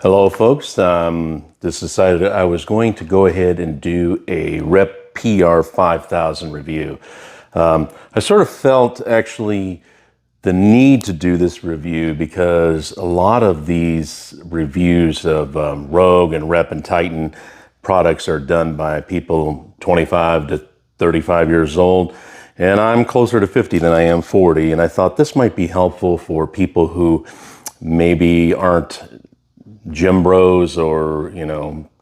Hello, folks. Decided I was going to go ahead and do a Rep PR 5000 review. I sort of felt actually the need to do this review because a lot of these reviews of Rogue and Rep and Titan products are done by people 25 to 35 years old. And I'm closer to 50 than I am 40. And I thought this might be helpful for people who maybe aren't gym bros or,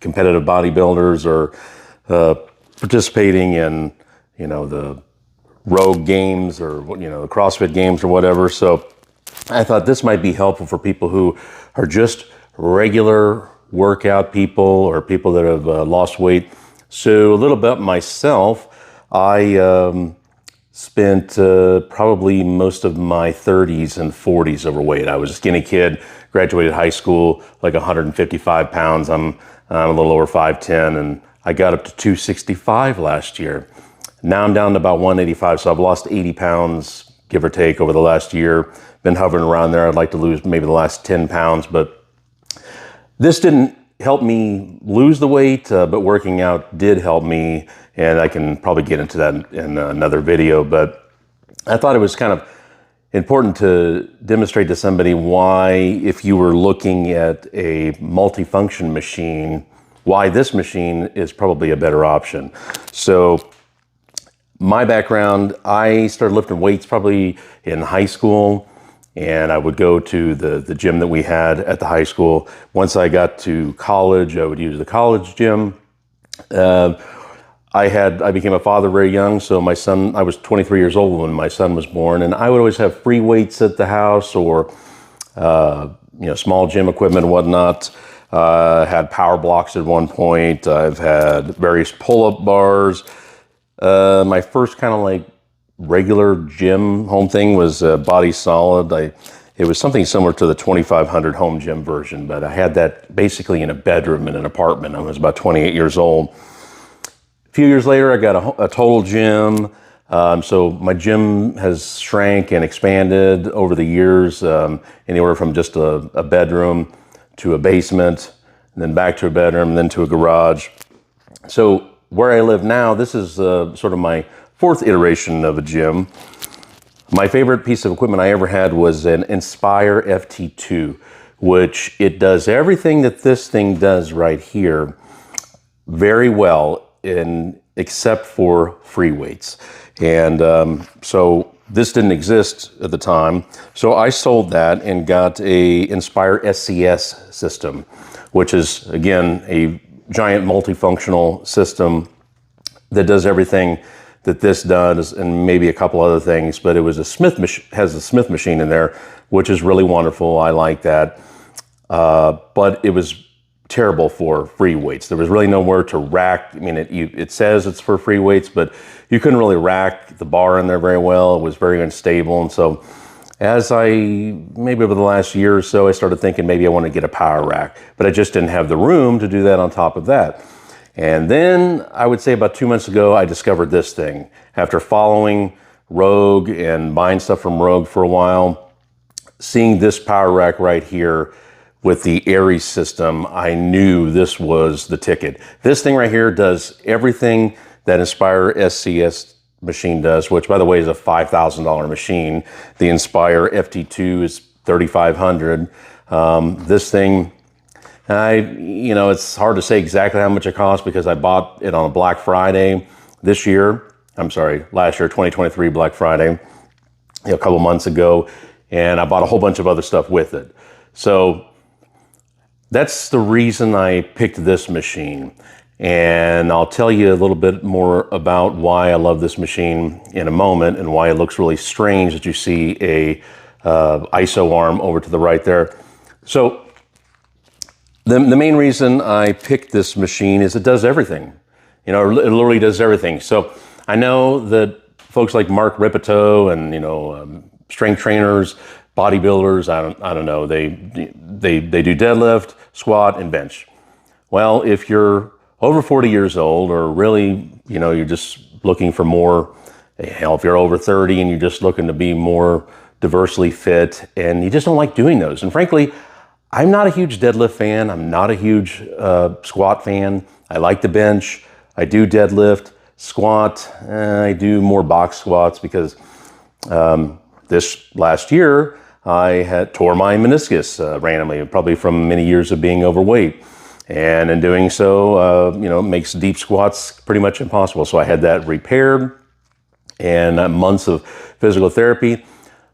competitive bodybuilders or participating in, the Rogue games or, the CrossFit games or whatever. So I thought this might be helpful for people who are just regular workout people or people that have lost weight. So a little bit myself, I spent probably most of my 30s and 40s overweight. I was a skinny kid, graduated high school, like 155 pounds. I'm a little over 5'10", and I got up to 265 last year. Now I'm down to about 185, so I've lost 80 pounds, give or take, over the last year. Been hovering around there. I'd like to lose maybe the last 10 pounds, but this didn't help me lose the weight, but working out did help me, and I can probably get into that in another video. But I thought it was kind of important to demonstrate to somebody why, if you were looking at a multifunction machine, why this machine is probably a better option. So my background, I started lifting weights probably in high school, and I would go to the gym that we had at the high school. Once I got to college, I would use the college gym. I became a father very young, so my son, I was 23 years old when my son was born, and I would always have free weights at the house or, small gym equipment and whatnot. Had power blocks at one point. I've had various pull-up bars. My first kind of like regular gym home thing was Body Solid. It was something similar to the 2500 home gym version, but I had that basically in a bedroom in an apartment. I was about 28 years old. A few years later, I got a total gym. So my gym has shrank and expanded over the years, anywhere from just a bedroom to a basement, and then back to a bedroom, and then to a garage. So where I live now, this is sort of my fourth iteration of a gym. My favorite piece of equipment I ever had was an Inspire FT2, which it does everything that this thing does right here very well, except for free weights. And so this didn't exist at the time. So I sold that and got a Inspire SCS system, which is, again, a giant multifunctional system that does everything that this does and maybe a couple other things. But it was has a Smith machine in there, which is really wonderful. I like that. But it was terrible for free weights. There was really nowhere to rack. I mean, it says it's for free weights, but you couldn't really rack the bar in there very well. It was very unstable. And so maybe over the last year or so, I started thinking maybe I want to get a power rack, but I just didn't have the room to do that on top of that. And then I would say about 2 months ago, I discovered this thing. After following Rogue and buying stuff from Rogue for a while, seeing this power rack right here with the Aries system, I knew this was the ticket. This thing right here does everything that Inspire SCS machine does, which by the way is a $5,000 machine. The Inspire FT2 is $3,500. This thing, it's hard to say exactly how much it costs because I bought it on a Black Friday last year, 2023 Black Friday, a couple months ago, and I bought a whole bunch of other stuff with it. So that's the reason I picked this machine. And I'll tell you a little bit more about why I love this machine in a moment and why it looks really strange that you see a ISO arm over to the right there. So the main reason I picked this machine is it does everything. It literally does everything. So I know that folks like Mark Rippetoe and, strength trainers, bodybuilders, I don't know, they do deadlift, squat, and bench. Well, if you're over 40 years old, or really, you're just looking for more, if you're over 30 and you're just looking to be more diversely fit and you just don't like doing those. And frankly, I'm not a huge deadlift fan. I'm not a huge squat fan. I like the bench. I do deadlift, squat. I do more box squats because this last year I had tore my meniscus randomly, probably from many years of being overweight. And in doing so, makes deep squats pretty much impossible. So I had that repaired and months of physical therapy.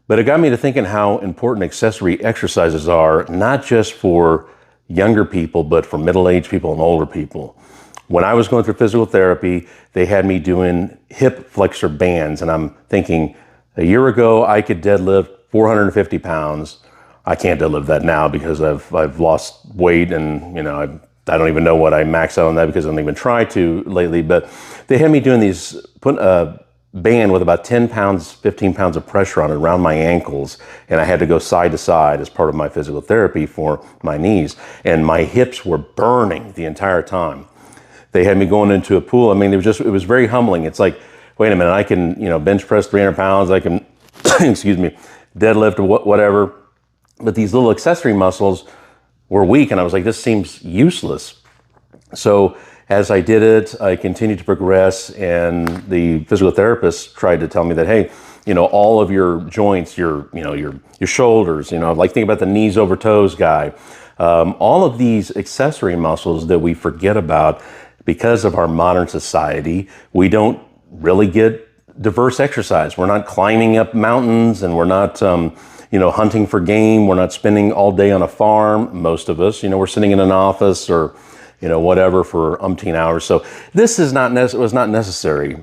But it got me to thinking how important accessory exercises are, not just for younger people, but for middle-aged people and older people. When I was going through physical therapy, they had me doing hip flexor bands. And I'm thinking, a year ago, I could deadlift 450 pounds. I can't deadlift that now because I've lost weight, and I don't even know what I max out on that because I don't even try to lately. But they had me doing these, put a band with about 10 pounds, 15 pounds of pressure on it around my ankles, and I had to go side to side as part of my physical therapy for my knees, and my hips were burning the entire time. They had me going into a pool. I mean, it was very humbling. It's like, wait a minute, I can bench press 300 pounds, I can excuse me, deadlift or whatever, but these little accessory muscles were weak, and I was like, this seems useless. So as I did it, I continued to progress, and the physical therapist tried to tell me that, hey, all of your joints, your shoulders, like think about the knees over toes guy, all of these accessory muscles that we forget about because of our modern society. We don't really get diverse exercise. We're not climbing up mountains, and we're not, hunting for game. We're not spending all day on a farm. Most of us, we're sitting in an office or whatever for umpteen hours. So this was not necessary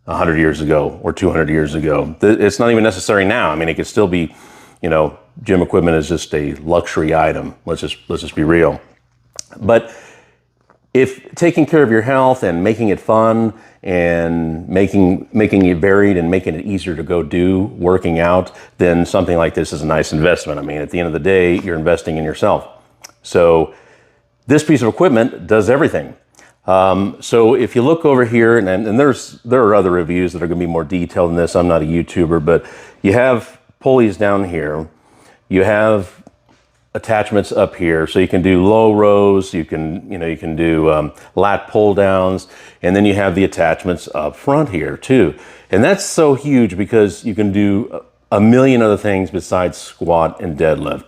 100 years ago or 200 years ago. It's not even necessary now. I mean, it could still be, gym equipment is just a luxury item. Let's just be real. But if taking care of your health and making it fun and making it varied and making it easier to go do working out, then something like this is a nice investment. I mean, at the end of the day, you're investing in yourself. So this piece of equipment does everything. So if you look over here, and there are other reviews that are going to be more detailed than this. I'm not a YouTuber, but you have pulleys down here. You have attachments up here, so you can do low rows. You can do lat pull downs, and then you have the attachments up front here too. And that's so huge because you can do a million other things besides squat and deadlift.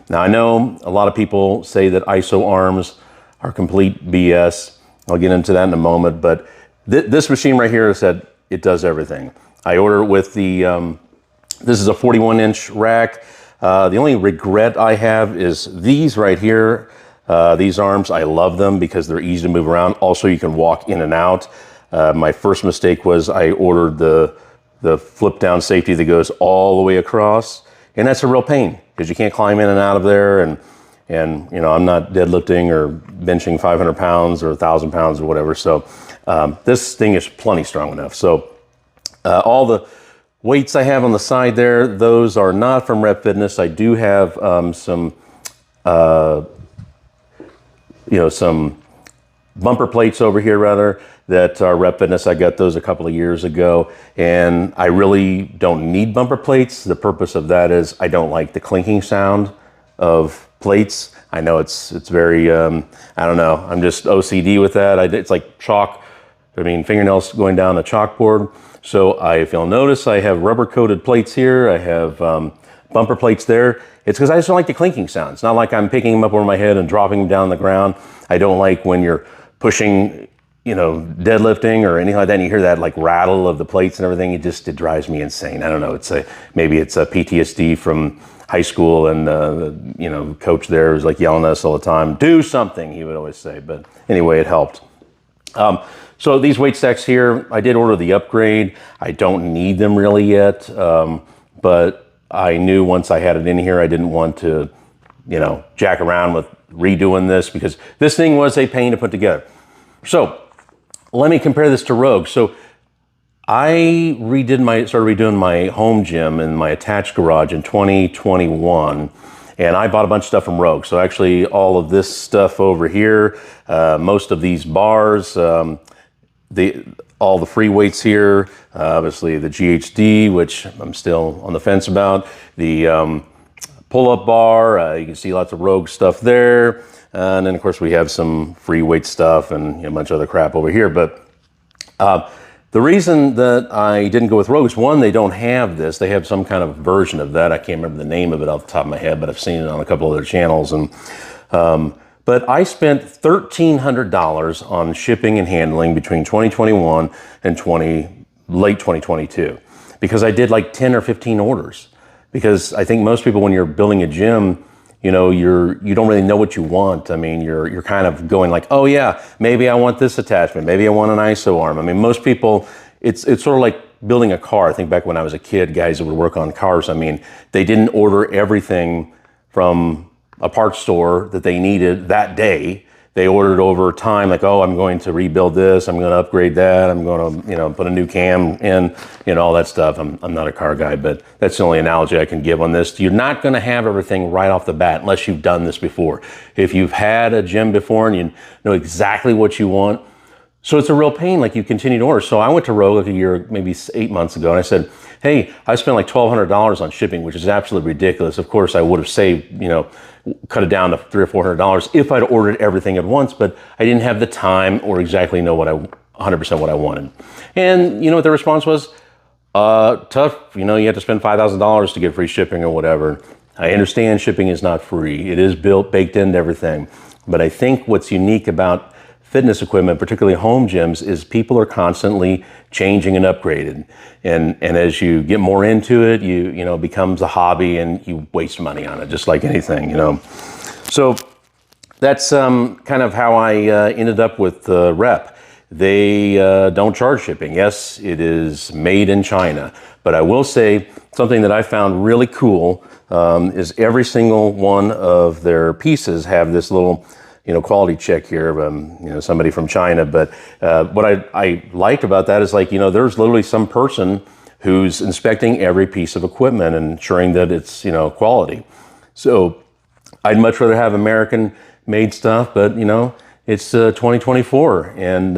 Now, I know a lot of people say that ISO arms are complete BS. I'll get into that in a moment, but this machine right here said it does everything. I order it with the, this is a 41-inch rack. The only regret I have is these right here. These arms, I love them because they're easy to move around. Also, you can walk in and out. My first mistake was I ordered the flip down safety that goes all the way across, and that's a real pain because you can't climb in and out of there. And I'm not deadlifting or benching 500 pounds or 1,000 pounds or whatever. So this thing is plenty strong enough. So all the weights I have on the side there, those are not from Rep Fitness. I do have some bumper plates over here rather that are Rep Fitness. I got those a couple of years ago, and I really don't need bumper plates. The purpose of that is I don't like the clinking sound of plates. I know it's very, I don't know, I'm just OCD with that. It's like fingernails going down a chalkboard. So if you'll notice, I have rubber coated plates here. I have bumper plates there. It's because I just don't like the clinking sound. It's not like I'm picking them up over my head and dropping them down the ground. I don't like when you're pushing, deadlifting or anything like that, and you hear that like rattle of the plates and everything. It drives me insane. I don't know. Maybe it's a PTSD from high school, and coach there was like yelling at us all the time, do something, he would always say. But anyway, it helped. So these weight stacks here, I did order the upgrade. I don't need them really yet, but I knew once I had it in here, I didn't want to, jack around with redoing this because this thing was a pain to put together. So let me compare this to Rogue. So I started redoing my home gym in my attached garage in 2021, and I bought a bunch of stuff from Rogue. So actually all of this stuff over here, most of these bars, all the free weights here, obviously the GHD, which I'm still on the fence about, the pull-up bar. You can see lots of Rogue stuff there. And then, of course, we have some free weight stuff and a bunch of other crap over here. But the reason that I didn't go with Rogue is, one, they don't have this. They have some kind of version of that. I can't remember the name of it off the top of my head, but I've seen it on a couple other channels. And but I spent $1,300 on shipping and handling between 2021 and late 2022 because I did like 10 or 15 orders. Because I think most people, when you're building a gym, you don't really know what you want. I mean, you're kind of going like, oh yeah, maybe I want this attachment, maybe I want an ISO arm. I mean, most people, it's sort of like building a car. I think back when I was a kid, guys that would work on cars, I mean, they didn't order everything from a parts store that they needed that day. They ordered over time, like, oh, I'm going to rebuild this, I'm going to upgrade that, I'm going to, put a new cam in, all that stuff. I'm not a car guy, but that's the only analogy I can give on this. You're not going to have everything right off the bat unless you've done this before. If you've had a gym before and you know exactly what you want, so it's a real pain, like you continue to order. So I went to Rogue like a year, maybe 8 months ago, and I said, hey, I spent like $1,200 on shipping, which is absolutely ridiculous. Of course, I would have saved, cut it down to $300 or $400 if I'd ordered everything at once, but I didn't have the time or exactly know 100% what I wanted. And you know what the response was? Tough, you have to spend $5,000 to get free shipping or whatever. I understand shipping is not free. It is baked into everything. But I think what's unique about fitness equipment, particularly home gyms, is people are constantly changing and upgraded. And as you get more into it, it becomes a hobby and you waste money on it, just like anything, So that's kind of how I ended up with Rep. They don't charge shipping. Yes, it is made in China. But I will say something that I found really cool is every single one of their pieces have this little quality check here, somebody from China. But what I liked about that is, like, there's literally some person who's inspecting every piece of equipment and ensuring that it's, quality. So I'd much rather have American made stuff, but, it's 2024. And,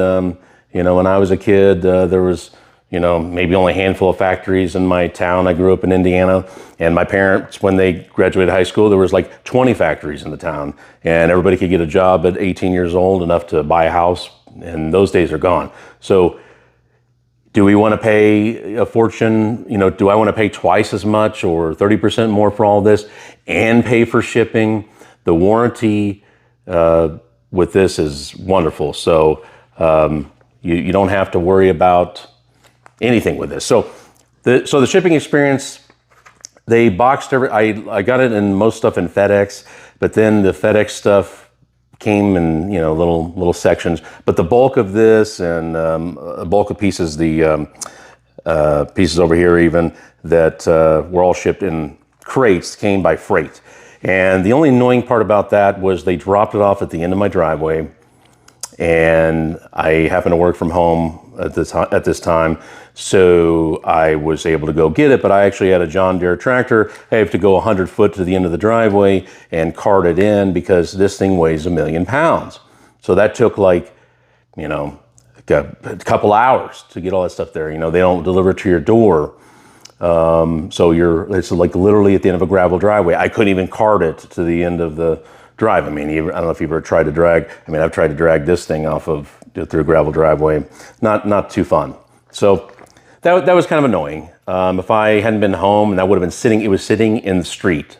when I was a kid, there was, maybe only a handful of factories in my town. I grew up in Indiana, and my parents, when they graduated high school, there was like 20 factories in the town, and everybody could get a job at 18 years old, enough to buy a house, and those days are gone. So do we want to pay a fortune? Do I want to pay twice as much or 30% more for all this and pay for shipping? The warranty with this is wonderful. So you don't have to worry about anything with this. So the shipping experience, they boxed I got it in most stuff in FedEx, but then the FedEx stuff came in little sections. But the bulk of this and a bulk of pieces, the pieces over here even that were all shipped in crates, came by freight. And the only annoying part about that was they dropped it off at the end of my driveway, and I happened to work from home at this time, so I was able to go get it. But I actually had a John Deere tractor. I have to go 100 foot to the end of the driveway and cart it in because this thing weighs 1,000,000 pounds. So that took like, a couple hours to get all that stuff there. They don't deliver it to your door. So it's like literally at the end of a gravel driveway. I couldn't even cart it to the end of the drive. I mean, I don't know if you've ever tried to drag. I've tried to drag this thing off through a gravel driveway. Not too fun. So that was kind of annoying. If I hadn't been home, and that would have been it was sitting in the street,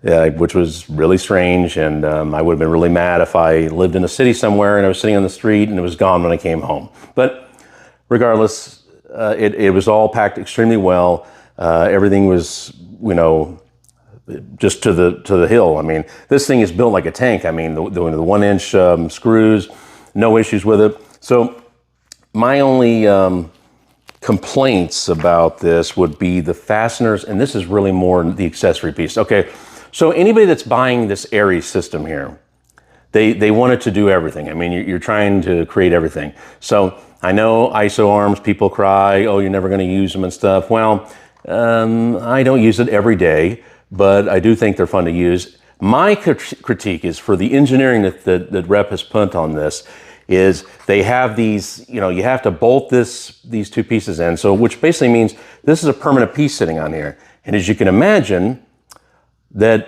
which was really strange. And I would have been really mad if I lived in a city somewhere and I was sitting on the street and it was gone when I came home. But regardless, it was all packed extremely well. Everything was, just to the hill. I mean, this thing is built like a tank. I mean, the 1-inch screws, no issues with it. So my only complaints about this would be the fasteners, and this is really more the accessory piece. Okay, so anybody that's buying this Aries system here, they want it to do everything. I mean, you're trying to create everything. So I know ISO arms, people cry, oh, you're never going to use them and stuff. Well, I don't use it every day, but I do think they're fun to use. My critique is for the engineering that Rep has put on this is they have these, you have to bolt these two pieces in. So, which basically means this is a permanent piece sitting on here. And as you can imagine, that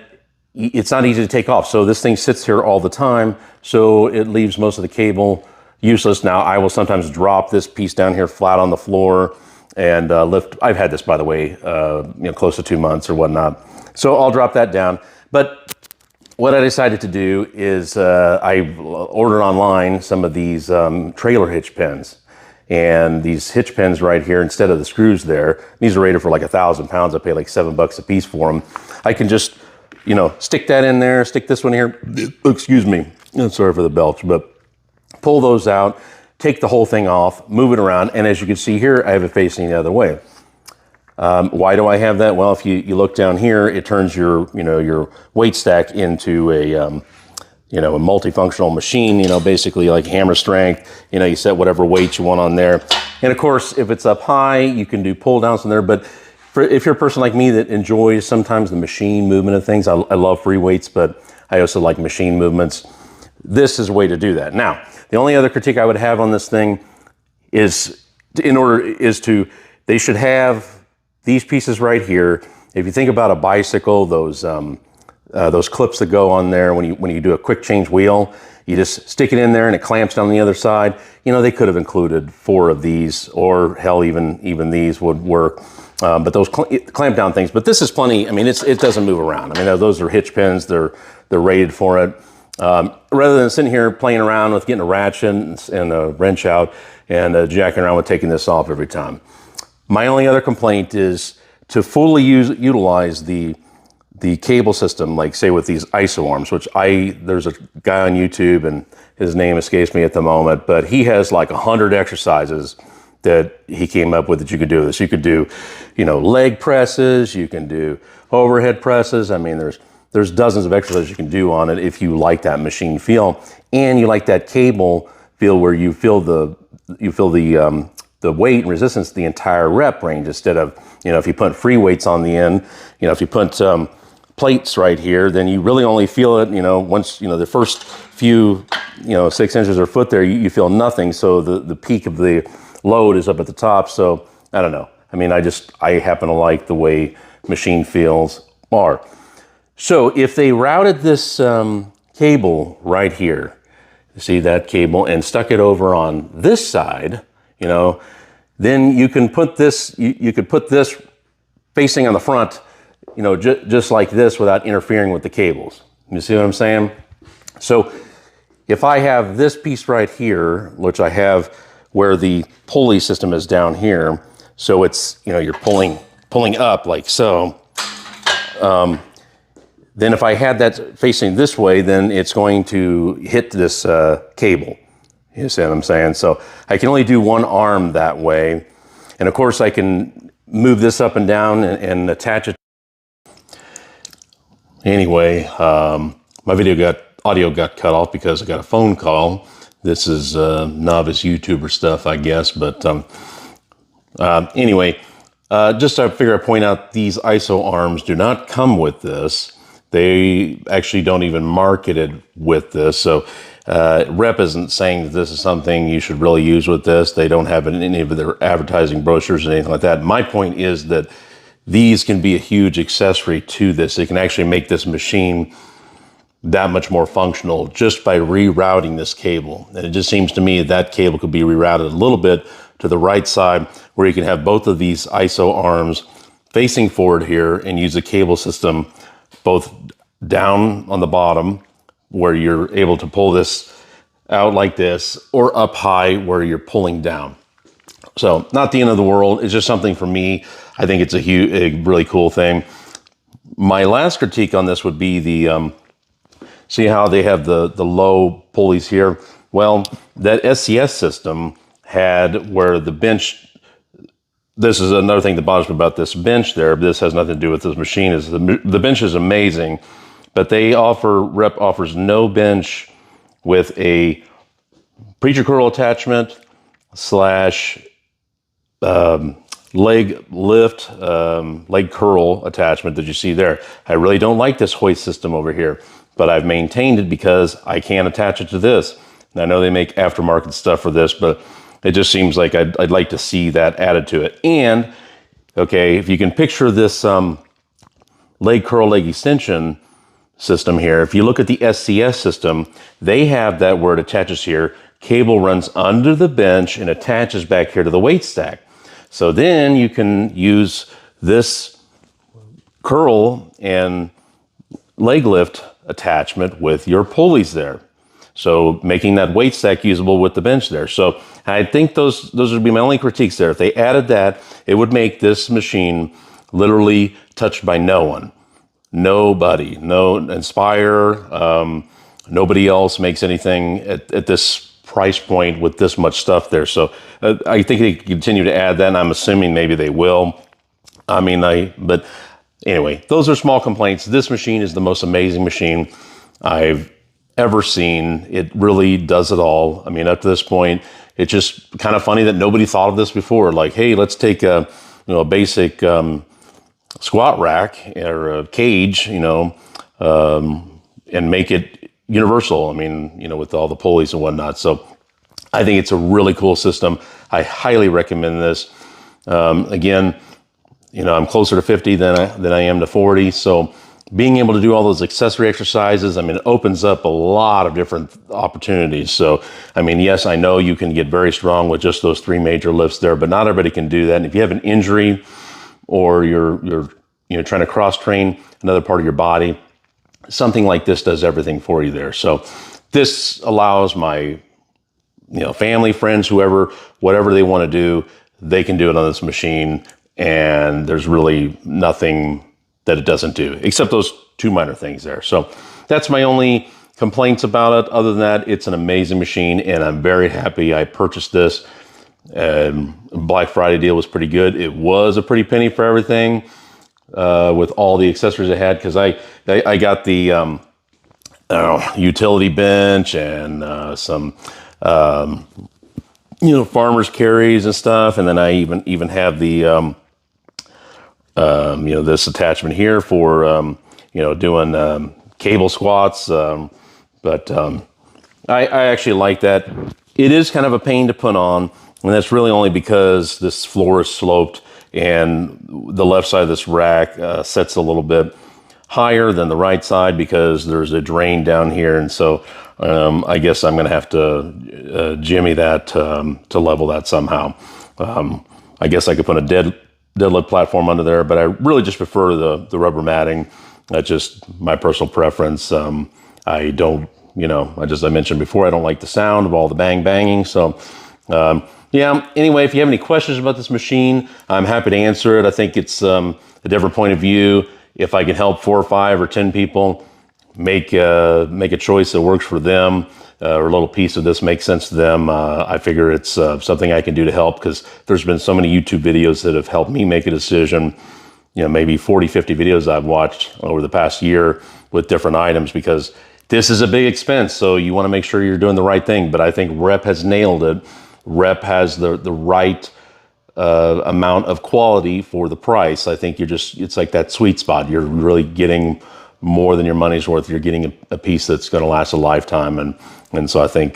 it's not easy to take off. So this thing sits here all the time, so it leaves most of the cable useless. Now, I will sometimes drop this piece down here flat on the floor and lift. I've had this, by the way, close to 2 months or whatnot. So I'll drop that down. But what I decided to do is I ordered online some of these trailer hitch pins. And these hitch pins right here, instead of the screws there, these are rated for like 1,000 pounds. I pay like $7 a piece for them. I can just, stick that in there, stick this one here. Excuse me. Sorry for the belch, but pull those out, take the whole thing off, move it around. And as you can see here, I have it facing the other way. Why do I have that? Well, if you look down here, it turns your weight stack into a multifunctional machine, basically like hammer strength. You set whatever weight you want on there. And of course, if it's up high, you can do pull downs from there. But if you're a person like me that enjoys sometimes the machine movement of things, I love free weights, but I also like machine movements. This is a way to do that. Now, the only other critique I would have on this thing is they should have these pieces right here. If you think about a bicycle, those clips that go on there when you do a quick change wheel, you just stick it in there and it clamps down the other side. They could have included 4 of these, or hell, even these would work. But those clamp down things. But this is plenty. I mean, it doesn't move around. I mean, those are hitch pins. They're rated for it. Rather than sitting here playing around with getting a ratchet and a wrench out and jacking around with taking this off every time. My only other complaint is to fully utilize the cable system, like say with these ISO arms, which there's a guy on YouTube and his name escapes me at the moment, but he has like 100 exercises that he came up with that you could do this. You could do, leg presses, you can do overhead presses. I mean, there's dozens of exercises you can do on it if you like that machine feel and you like that cable feel where you feel the weight and resistance the entire rep range instead of, if you put free weights on the end, if you put plates right here, then you really only feel it, once, the first few, 6 inches or foot there, you feel nothing. So the peak of the load is up at the top. So I don't know. I mean, I happen to like the way machine feels are. So if they routed this cable right here, you see that cable, and stuck it over on this side, then you can put this, you could put this facing on the front, just like this without interfering with the cables. You see what I'm saying? So if I have this piece right here, which I have where the pulley system is down here, so it's, you're pulling up like so, then if I had that facing this way, then it's going to hit this cable. You see what I'm saying? So I can only do one arm that way. And of course I can move this up and down and attach it. Anyway, my audio got cut off because I got a phone call. This is novice YouTuber stuff, I guess. But anyway, just to figure out, point out, these ISO arms do not come with this. They actually don't even market it with this. So Rep isn't saying that this is something you should really use with this. They don't have it in any of their advertising brochures or anything like that. My point is that these can be a huge accessory to this. They can actually make this machine that much more functional just by rerouting this cable. And it just seems to me that cable could be rerouted a little bit to the right side, where you can have both of these ISO arms facing forward here and use the cable system both down on the bottom where you're able to pull this out like this, or up high where you're pulling down. So not the end of the world. It's just something for me. I think it's a really cool thing. My last critique on this would be the, see how they have the low pulleys here? Well, that SCS system had where the bench, this is another thing that bothers me about this bench there, but this has nothing to do with this machine, is the bench is amazing, but Rep offers no bench with a preacher curl attachment / leg lift, leg curl attachment that you see there. I really don't like this hoist system over here, but I've maintained it because I can attach it to this. And I know they make aftermarket stuff for this, but it just seems like I'd like to see that added to it. And Okay, if you can picture this leg curl, leg extension system here, if you look at the SCS system, they have that where it attaches here. Cable runs under the bench and attaches back here to the weight stack. So then you can use this curl and leg lift attachment with your pulleys there. So making that weight stack usable with the bench there. So I think those would be my only critiques there. If they added that, it would make this machine literally touched by no one. Nobody, no Inspire, nobody else makes anything at this price point with this much stuff there. So I think they continue to add that, and I'm assuming maybe they will. But anyway, those are small complaints. This machine is the most amazing machine I've ever seen. It really does it all. I mean, up to this point, it's just kind of funny that nobody thought of this before. Like, hey, let's take a basic squat rack or a cage, and make it universal. I mean, with all the pulleys and whatnot. So I think it's a really cool system. I highly recommend this. Again, I'm closer to 50 than I am to 40. So being able to do all those accessory exercises, it opens up a lot of different opportunities. So, yes, I know you can get very strong with just those 3 major lifts there, but not everybody can do that. And if you have an injury or you're trying to cross train another part of your body, something like this does everything for you there. So this allows my family, friends, whoever, whatever they want to do, they can do it on this machine. And there's really nothing that it doesn't do, except those 2 minor things there. So that's my only complaints about it. Other than that, it's an amazing machine, and I'm very happy I purchased this. Black Friday deal was pretty good. It was a pretty penny for everything with all the accessories I had, because I got the utility bench and some farmer's carries and stuff, and then I even have the this attachment here for doing cable squats. But I actually like that. It is kind of a pain to put on, and that's really only because this floor is sloped and the left side of this rack sets a little bit higher than the right side because there's a drain down here. And so I guess I'm going to have to jimmy that to level that somehow. I guess I could put a deadlift platform under there, but I really just prefer the rubber matting. That's just my personal preference. I don't, as I mentioned before, I don't like the sound of all the banging. So, yeah, anyway, if you have any questions about this machine, I'm happy to answer it. I think it's a different point of view. If I can help 4 or 5 or 10 people make a choice that works for them, or a little piece of this makes sense to them, I figure it's something I can do to help, because there's been so many YouTube videos that have helped me make a decision. Maybe 40, 50 videos I've watched over the past year with different items, because this is a big expense. So you want to make sure you're doing the right thing. But I think Rep has nailed it. Rep has the right amount of quality for the price. I think it's like that sweet spot. You're really getting more than your money's worth. You're getting a piece that's going to last a lifetime. And so I think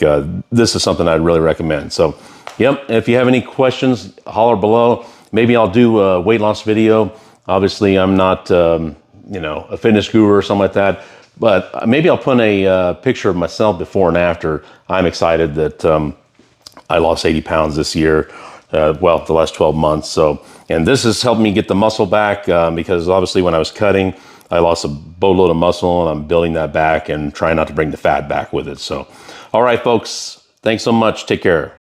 this is something I'd really recommend. So, yep, if you have any questions, holler below. Maybe I'll do a weight loss video. Obviously, I'm not, a fitness guru or something like that, but maybe I'll put a picture of myself before and after. I'm excited that I lost 80 pounds this year, the last 12 months. So, and this has helped me get the muscle back because obviously when I was cutting, I lost a boatload of muscle, and I'm building that back and trying not to bring the fat back with it. So, all right, folks, thanks so much. Take care.